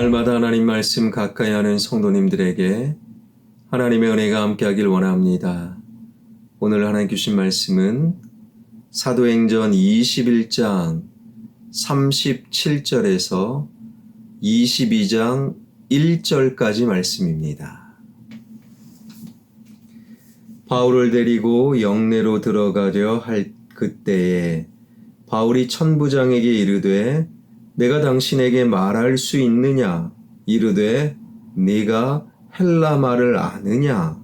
날마다 하나님 말씀 가까이 하는 성도님들에게 하나님의 은혜가 함께하길 원합니다. 오늘 하나님 주신 말씀은 사도행전 21장 37절에서 22장 1절까지 말씀입니다. 바울을 데리고 영내로 들어가려 할 그때에 바울이 천부장에게 이르되 내가 당신에게 말할 수 있느냐? 이르되 네가 헬라 말을 아느냐?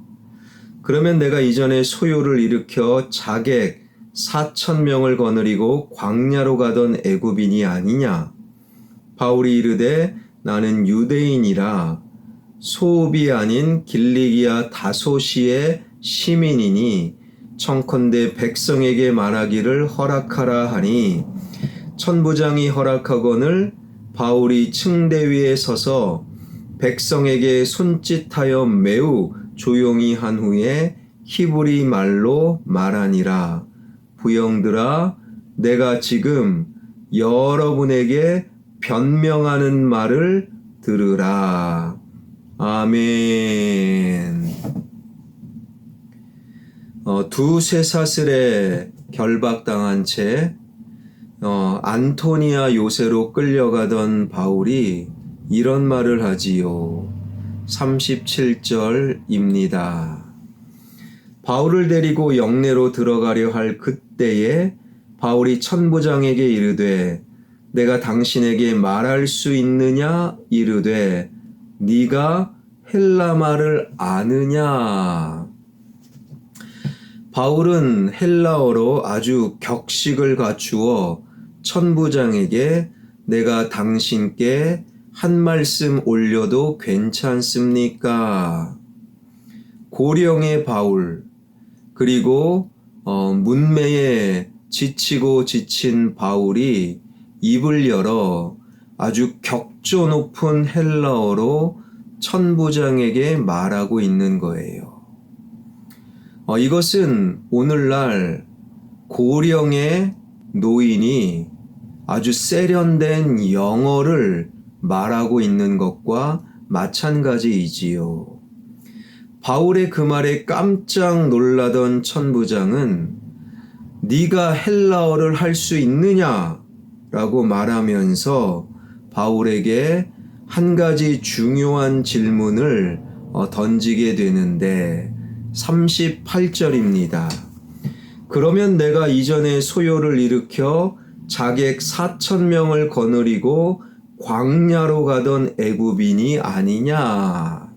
그러면 내가 이전에 소요를 일으켜 자객 4,000명을 거느리고 광야로 가던 애굽인이 아니냐? 바울이 이르되 나는 유대인이라 소읍이 아닌 길리기아 다소시의 시민이니 청컨대 백성에게 말하기를 허락하라 하니 천부장이 허락하거늘 바울이 층대 위에 서서 백성에게 손짓하여 매우 조용히 한 후에 히브리 말로 말하니라. 부형들아, 내가 지금 여러분에게 변명하는 말을 들으라. 아멘. 두 쇠사슬에 결박당한 채 안토니아 요새로 끌려가던 바울이 이런 말을 하지요. 37절입니다. 바울을 데리고 영내로 들어가려 할 그때에 바울이 천부장에게 이르되 내가 당신에게 말할 수 있느냐? 이르되 네가 헬라 말을 아느냐? 바울은 헬라어로 아주 격식을 갖추어 천부장에게 내가 당신께 한 말씀 올려도 괜찮습니까? 고령의 바울, 그리고 문매에 지치고 지친 바울이 입을 열어 아주 격조 높은 헬라어로 천부장에게 말하고 있는 거예요. 이것은 오늘날 고령의 노인이 아주 세련된 영어를 말하고 있는 것과 마찬가지이지요. 바울의 그 말에 깜짝 놀라던 천부장은 네가 헬라어를 할 수 있느냐? 라고 말하면서 바울에게 한 가지 중요한 질문을 던지게 되는데 38절입니다. 그러면 내가 이전에 소요를 일으켜 자객 4,000명을 거느리고 광야로 가던 애굽인이 아니냐?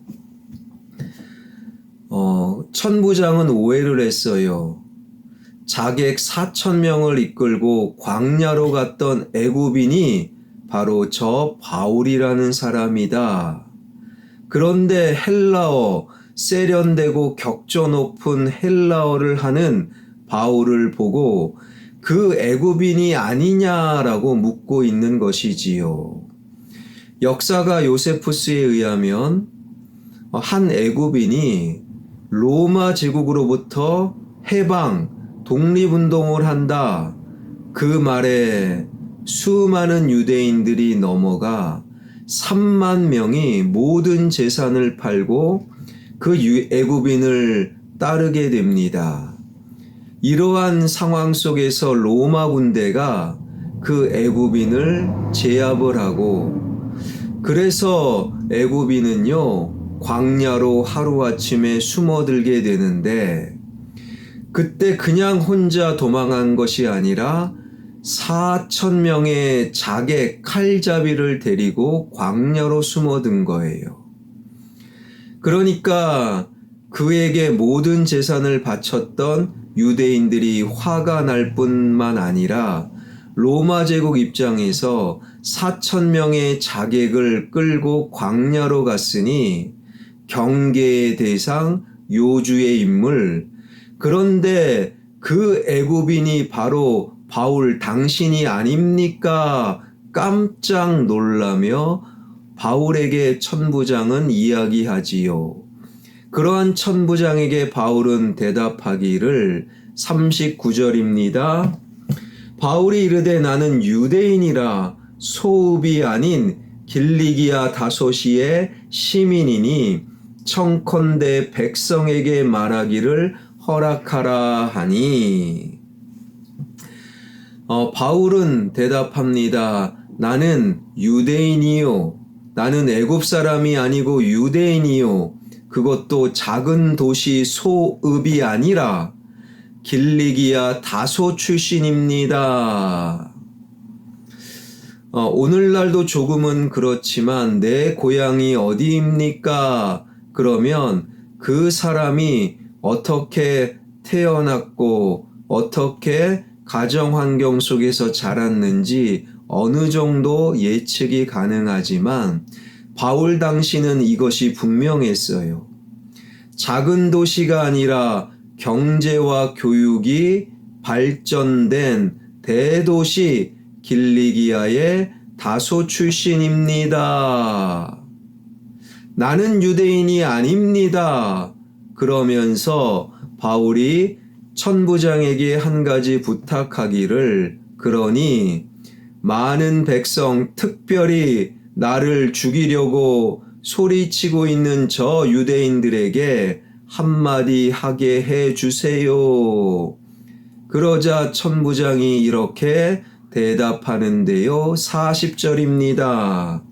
천부장은 오해를 했어요. 자객 4,000명을 이끌고 광야로 갔던 애굽인이 바로 저 바울이라는 사람이다. 그런데 헬라어, 세련되고 격조 높은 헬라어를 하는 바울을 보고 그 애굽인이 아니냐라고 묻고 있는 것이지요. 역사가 요세푸스에 의하면 한 애굽인이 로마 제국으로부터 해방, 독립운동을 한다. 그 말에 수많은 유대인들이 넘어가 3만 명이 모든 재산을 팔고 그 애굽인을 따르게 됩니다. 이러한 상황 속에서 로마 군대가 그 애굽인을 제압을 하고 그래서 애굽인은요 광야로 하루아침에 숨어들게 되는데 그때 그냥 혼자 도망한 것이 아니라 4,000명의 자객 칼잡이를 데리고 광야로 숨어든 거예요. 그러니까 그에게 모든 재산을 바쳤던 유대인들이 화가 날 뿐만 아니라 로마 제국 입장에서 4,000명의 자객을 끌고 광야로 갔으니 경계의 대상, 요주의 인물, 그런데 그 애굽인이 바로 바울 당신이 아닙니까? 깜짝 놀라며 바울에게 천부장은 이야기하지요. 그러한 천부장에게 바울은 대답하기를 39절입니다. 바울이 이르되 나는 유대인이라 소읍이 아닌 길리기아 다소시의 시민이니 청컨대 백성에게 말하기를 허락하라 하니. 바울은 대답합니다. 나는 유대인이요. 나는 애굽 사람이 아니고 유대인이요. 그것도 작은 도시 소읍이 아니라 길리기아 다소 출신입니다. 오늘날도 조금은 그렇지만 내 고향이 어디입니까? 그러면 그 사람이 어떻게 태어났고 어떻게 가정 환경 속에서 자랐는지 어느 정도 예측이 가능하지만 바울 당시는 이것이 분명했어요. 작은 도시가 아니라 경제와 교육이 발전된 대도시 길리기아의 다소 출신입니다. 나는 유대인이 아닙니다. 그러면서 바울이 천부장에게 한 가지 부탁하기를, 그러니 많은 백성, 특별히 나를 죽이려고 소리치고 있는 저 유대인들에게 한마디 하게 해 주세요. 그러자 천부장이 이렇게 대답하는데요. 40절입니다.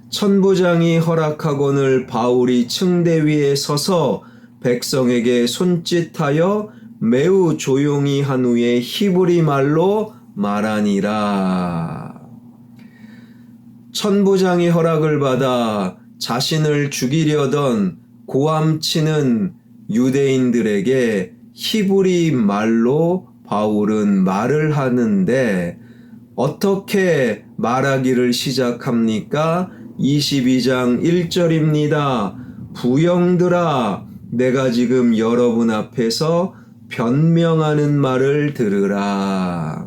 천부장이 허락하거늘 바울이 층대 위에 서서 백성에게 손짓하여 매우 조용히 한 후에 히브리 말로 말하니라. 천부장이 허락을 받아 자신을 죽이려던 고함치는 유대인들에게 히브리 말로 바울은 말을 하는데 어떻게 말하기를 시작합니까? 22장 1절입니다. 부형들아, 내가 지금 여러분 앞에서 변명하는 말을 들으라.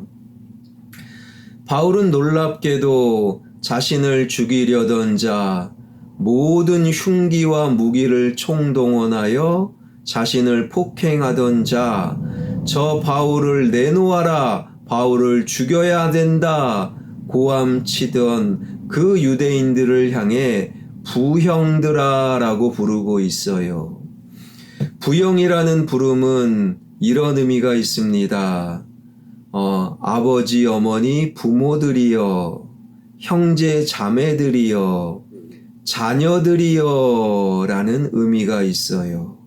바울은 놀랍게도 자신을 죽이려던 자, 모든 흉기와 무기를 총동원하여 자신을 폭행하던 자, 저 바울을 내놓아라, 바울을 죽여야 된다 고함치던 그 유대인들을 향해 부형들아 라고 부르고 있어요. 부형이라는 부름은 이런 의미가 있습니다. 아버지, 어머니, 부모들이여, 형제, 자매들이여, 자녀들이여 라는 의미가 있어요.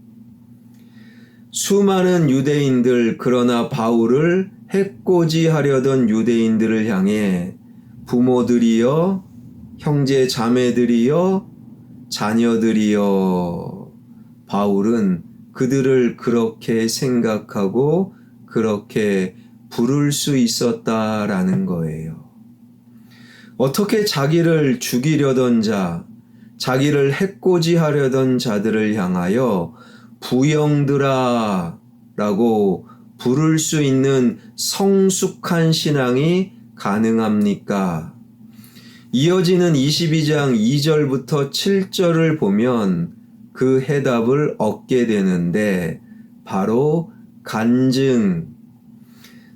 수많은 유대인들, 그러나 바울을 해코지하려던 유대인들을 향해 부모들이여, 형제, 자매들이여, 자녀들이여, 바울은 그들을 그렇게 생각하고 그렇게 부를 수 있었다라는 거예요. 어떻게 자기를 죽이려던 자, 자기를 해코지하려던 자들을 향하여 부형들아 라고 부를 수 있는 성숙한 신앙이 가능합니까? 이어지는 22장 2절부터 7절을 보면 그 해답을 얻게 되는데 바로 간증.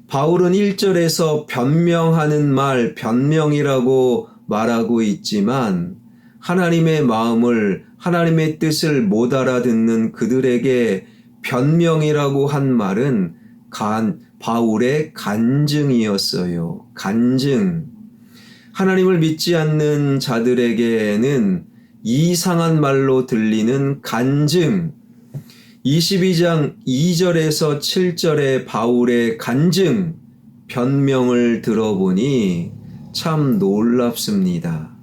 바울은 1절에서 변명하는 말, 변명이라고 말하고 있지만 하나님의 마음을, 하나님의 뜻을 못 알아듣는 그들에게 변명이라고 한 말은 바울의 간증이었어요. 간증. 하나님을 믿지 않는 자들에게는 이상한 말로 들리는 간증. 22장 2절에서 7절의 바울의 간증, 변명을 들어보니 참 놀랍습니다.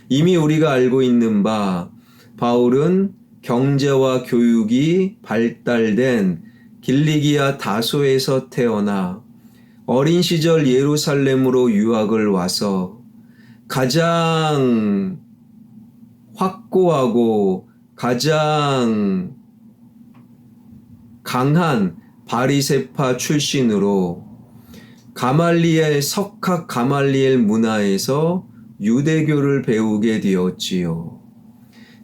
이미 우리가 알고 있는 바, 바울은 경제와 교육이 발달된 길리기아 다소에서 태어나 어린 시절 예루살렘으로 유학을 와서 가장 확고하고 가장 강한 바리새파 출신으로 석학 가말리엘 문화에서 유대교를 배우게 되었지요.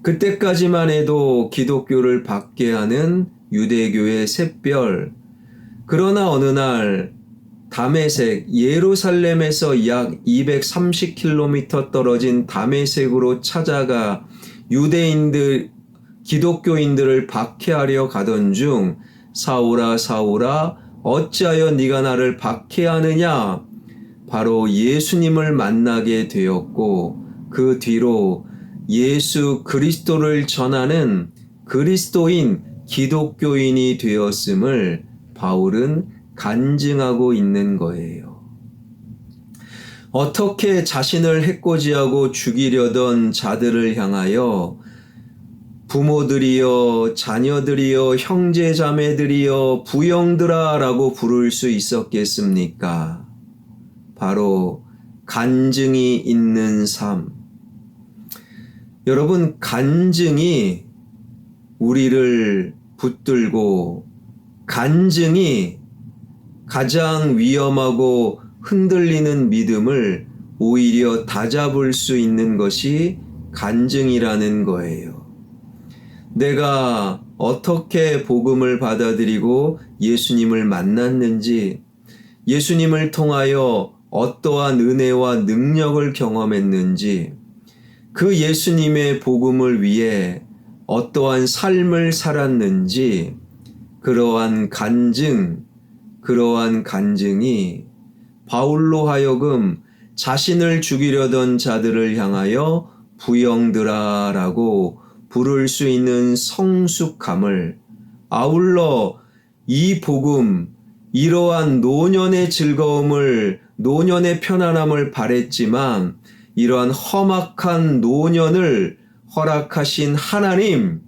그때까지만 해도 기독교를 받게 하는 유대교의 샛별. 그러나 어느 날 다메섹, 예루살렘에서 약 230km 떨어진 다메섹으로 찾아가 유대인들, 기독교인들을 박해하려 가던 중 사울아 사울아 어찌하여 네가 나를 박해하느냐? 바로 예수님을 만나게 되었고 그 뒤로 예수 그리스도를 전하는 그리스도인 기독교인이 되었음을 바울은 간증하고 있는 거예요. 어떻게 자신을 해코지하고 죽이려던 자들을 향하여 부모들이여 자녀들이여 형제자매들이여 부영들아 라고 부를 수 있었겠습니까? 바로 간증이 있는 삶. 여러분, 간증이 우리를 붙들고 간증이 가장 위험하고 흔들리는 믿음을 오히려 다잡을 수 있는 것이 간증이라는 거예요. 내가 어떻게 복음을 받아들이고 예수님을 만났는지, 예수님을 통하여 어떠한 은혜와 능력을 경험했는지, 그 예수님의 복음을 위해 어떠한 삶을 살았는지, 그러한 간증이 바울로 하여금 자신을 죽이려던 자들을 향하여 부영들아 라고 부를 수 있는 성숙함을, 아울러 이 복음, 이러한 노년의 즐거움을, 노년의 편안함을 바랬지만 이러한 험악한 노년을 허락하신 하나님,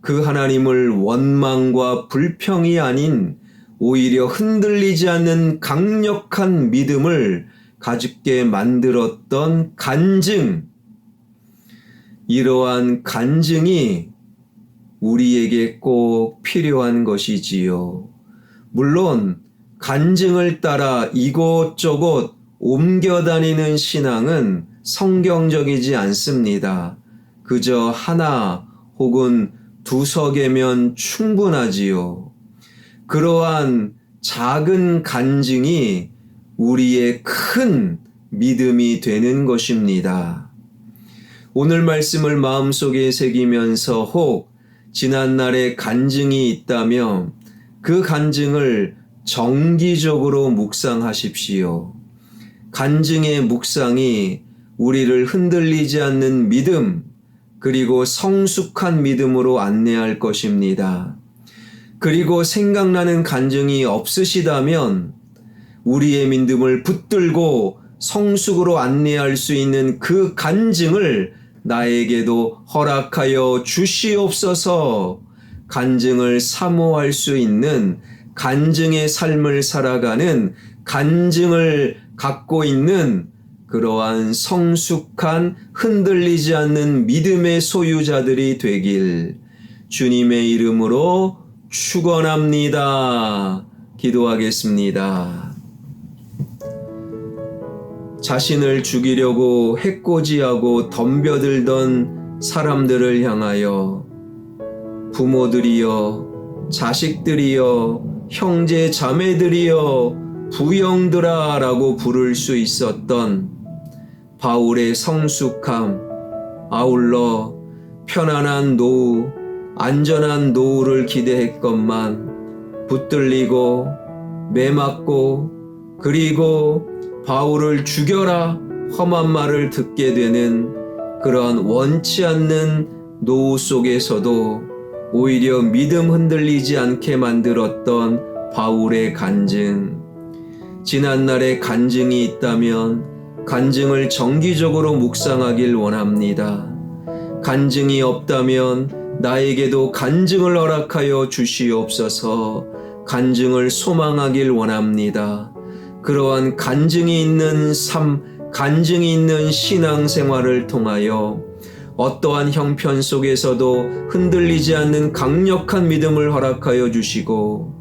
그 하나님을 원망과 불평이 아닌 오히려 흔들리지 않는 강력한 믿음을 가집게 만들었던 간증, 이러한 간증이 우리에게 꼭 필요한 것이지요. 물론 간증을 따라 이곳저곳 옮겨다니는 신앙은 성경적이지 않습니다. 그저 하나 혹은 두석이면 충분하지요. 그러한 작은 간증이 우리의 큰 믿음이 되는 것입니다. 오늘 말씀을 마음속에 새기면서 혹 지난날의 간증이 있다면 그 간증을 정기적으로 묵상하십시오. 간증의 묵상이 우리를 흔들리지 않는 믿음, 그리고 성숙한 믿음으로 안내할 것입니다. 그리고 생각나는 간증이 없으시다면 우리의 믿음을 붙들고 성숙으로 안내할 수 있는 그 간증을 나에게도 허락하여 주시옵소서. 간증을 사모할 수 있는 간증의 삶을 살아가는, 간증을 갖고 있는 그러한 성숙한 흔들리지 않는 믿음의 소유자들이 되길 주님의 이름으로 축원합니다. 기도하겠습니다. 자신을 죽이려고 해코지하고 덤벼들던 사람들을 향하여 부모들이여 자식들이여 형제 자매들이여 부영들아 라고 부를 수 있었던 바울의 성숙함, 아울러 편안한 노후, 안전한 노후를 기대했건만 붙들리고 매맞고 그리고 바울을 죽여라 험한 말을 듣게 되는 그러한 원치 않는 노후 속에서도 오히려 믿음 흔들리지 않게 만들었던 바울의 간증. 지난날의 간증이 있다면 간증을 정기적으로 묵상하길 원합니다. 간증이 없다면 나에게도 간증을 허락하여 주시옵소서. 간증을 소망하길 원합니다. 그러한 간증이 있는 삶, 간증이 있는 신앙생활을 통하여 어떠한 형편 속에서도 흔들리지 않는 강력한 믿음을 허락하여 주시고,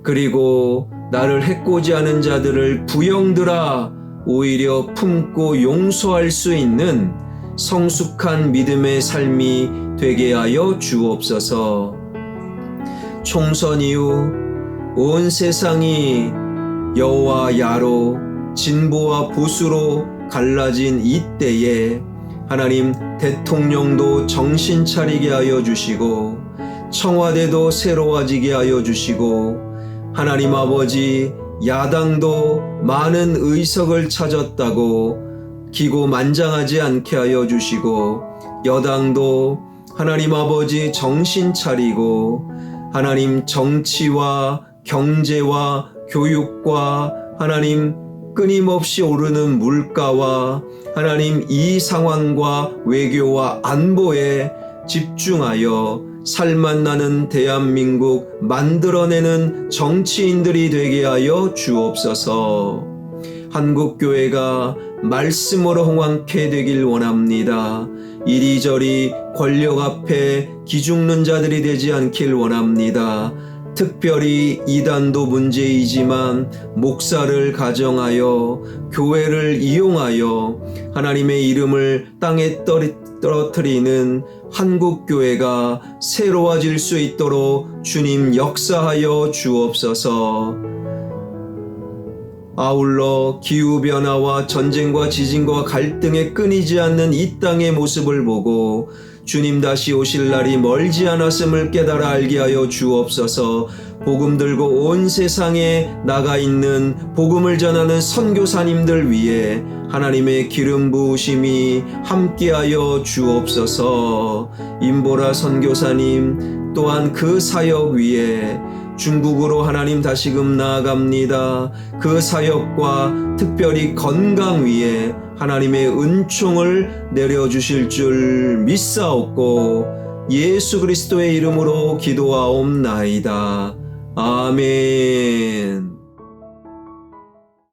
그리고 나를 해코지하는 자들을 부영들아 오히려 품고 용서할 수 있는 성숙한 믿음의 삶이 되게 하여 주옵소서. 총선 이후 온 세상이 여와 야로 진보와 보수로 갈라진 이때에 하나님 대통령도 정신 차리게 하여 주시고 청와대도 새로워지게 하여 주시고 하나님 아버지 야당도 많은 의석을 찾았다고 기고만장하지 않게 하여 주시고 여당도 하나님 아버지 정신 차리고 하나님 정치와 경제와 교육과 하나님 끊임없이 오르는 물가와 하나님 이 상황과 외교와 안보에 집중하여 살맛나는 대한민국 만들어내는 정치인들이 되게 하여 주옵소서. 한국교회가 말씀으로 홍황케 되길 원합니다. 이리저리 권력 앞에 기죽는 자들이 되지 않길 원합니다. 특별히 이단도 문제이지만 목사를 가정하여 교회를 이용하여 하나님의 이름을 땅에 떨어뜨리는 한국교회가 새로워질 수 있도록 주님 역사하여 주옵소서. 아울러 기후변화와 전쟁과 지진과 갈등에 끊이지 않는 이 땅의 모습을 보고 주님 다시 오실 날이 멀지 않았음을 깨달아 알게 하여 주옵소서. 복음 들고 온 세상에 나가 있는 복음을 전하는 선교사님들 위해 하나님의 기름 부으심이 함께하여 주옵소서. 임보라 선교사님 또한 그 사역 위에 중국으로 하나님 다시금 나아갑니다. 그 사역과 특별히 건강 위에 하나님의 은총을 내려주실 줄 믿사옵고 예수 그리스도의 이름으로 기도하옵나이다. 아멘.